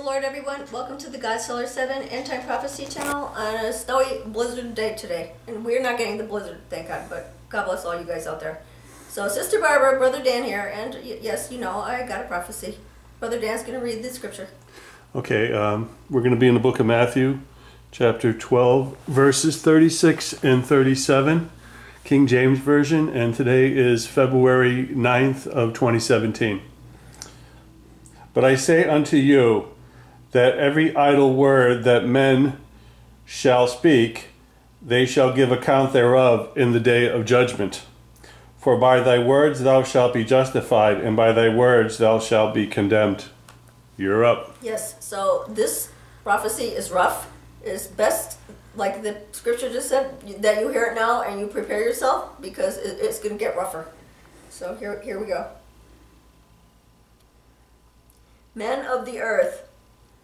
Lord, everyone. Welcome to the Godzilla 7 End Time Prophecy channel on a snowy blizzard day today. And we're not getting the blizzard, thank God, but God bless all you guys out there. So, Sister Barbara, Brother Dan here, and yes, you know, I got a prophecy. Brother Dan's going to read the scripture. Okay, we're going to be in the book of Matthew, chapter 12, verses 36 and 37, King James Version, and today is February 9th of 2017. But I say unto you that every idle word that men shall speak, they shall give account thereof in the day of judgment. For by thy words thou shalt be justified, and by thy words thou shalt be condemned. You're up. Yes, so this prophecy is rough. It's best, like the scripture just said, that you hear it now and you prepare yourself, because it's going to get rougher. So here we go. Men of the earth,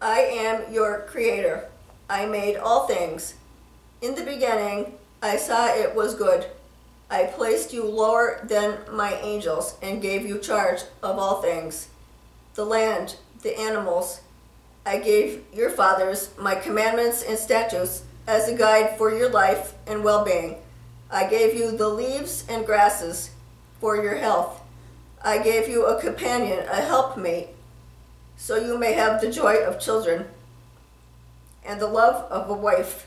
I am your creator. I made all things. In the beginning, I saw it was good. I placed you lower than my angels and gave you charge of all things. The land, the animals. I gave your fathers my commandments and statutes as a guide for your life and well-being. I gave you the leaves and grasses for your health. I gave you a companion, a helpmate, so you may have the joy of children and the love of a wife.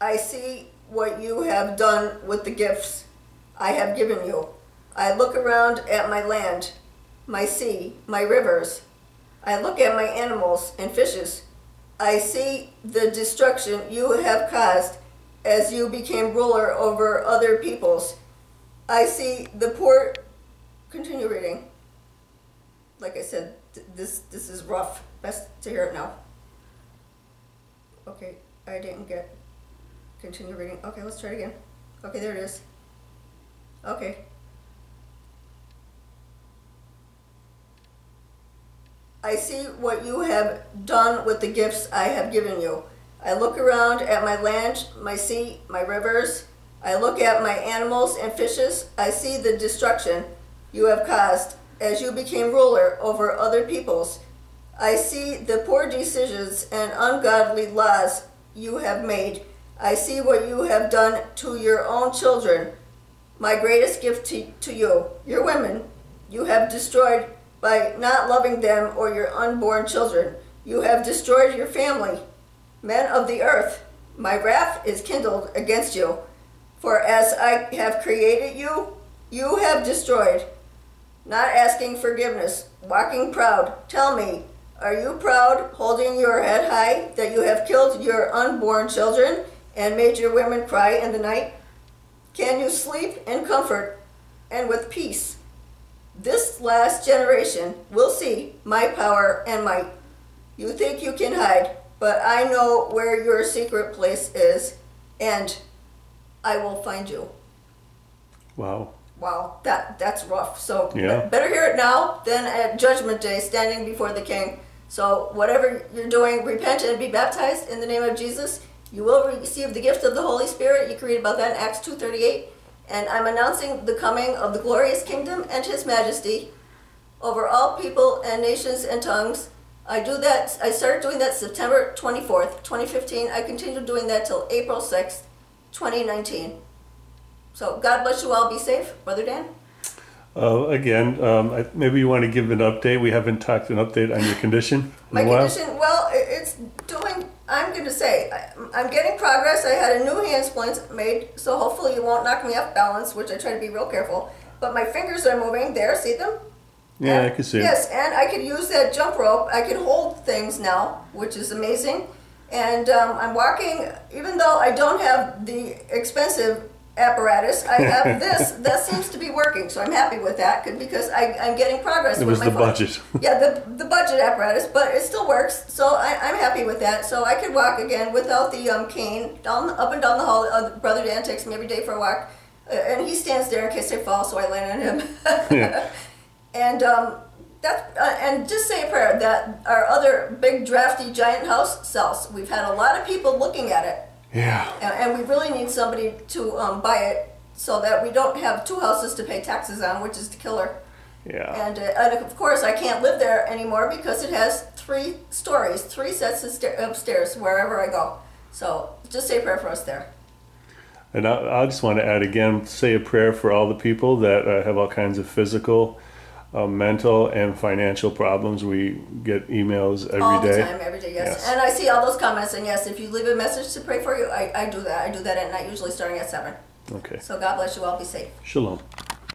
I see what you have done with the gifts I have given you. I look around at my land, my sea, my rivers. I look at my animals and fishes. I see the destruction you have caused as you became ruler over other peoples. I see the poor. Continue reading. Like I said, this is rough. Best to hear it now. Okay, I didn't get. Continue reading. Okay, let's try it again. Okay, there it is. Okay. I see what you have done with the gifts I have given you. I look around at my land, my sea, my rivers. I look at my animals and fishes. I see the destruction you have caused as you became ruler over other peoples. I see the poor decisions and ungodly laws you have made. I see what you have done to your own children. My greatest gift to you, your women, you have destroyed by not loving them or your unborn children. You have destroyed your family. Men of the earth, my wrath is kindled against you. For as I have created you, you have destroyed. Not asking forgiveness, walking proud. Tell me, are you proud, holding your head high, that you have killed your unborn children and made your women cry in the night? Can you sleep in comfort and with peace? This last generation will see my power and might. You think you can hide, but I know where your secret place is, and I will find you. Wow. Wow, that's rough. So yeah. Better hear it now than at Judgment Day, standing before the King. So whatever you're doing, repent and be baptized in the name of Jesus. You will receive the gift of the Holy Spirit. You can read about that in Acts 2:38. And I'm announcing the coming of the glorious kingdom and His majesty over all people and nations and tongues. I started doing that September 24th, 2015. I continued doing that till April 6th, 2019. So God bless you all. Be safe. Brother Dan? Again, maybe you want to give an update. We haven't talked an update on your condition in a while. My condition, well, it's doing, I'm going to say, I'm getting progress. I had a new hand splint made, so hopefully you won't knock me off balance, which I try to be real careful. But my fingers are moving. There, see them? Yeah, and, I can see yes, and I could use that jump rope. I can hold things now, which is amazing. And I'm walking, even though I don't have the expensive apparatus, I have this that seems to be working, so I'm happy with that because I'm getting progress with my foot. Budget. Yeah, the budget apparatus, but it still works, so I'm happy with that. So I could walk again without the cane up and down the hall. Brother Dan takes me every day for a walk, and he stands there in case I fall, so I land on him. Yeah. And and just say a prayer that our other big drafty giant house sells. We've had a lot of people looking at it. Yeah. And we really need somebody to buy it so that we don't have two houses to pay taxes on, which is the killer. Yeah. And of course, I can't live there anymore because it has 3 stories, 3 sets of stairs wherever I go. So just say a prayer for us there. And I just want to add again, say a prayer for all the people that have all kinds of physical, mental, and financial problems. We get emails All every the day. time, every day, yes. Yes. And I see all those comments, and yes, if you leave a message to pray for you, I do that. I do that at night, usually starting at 7. Okay. So God bless you all. Be safe. Shalom.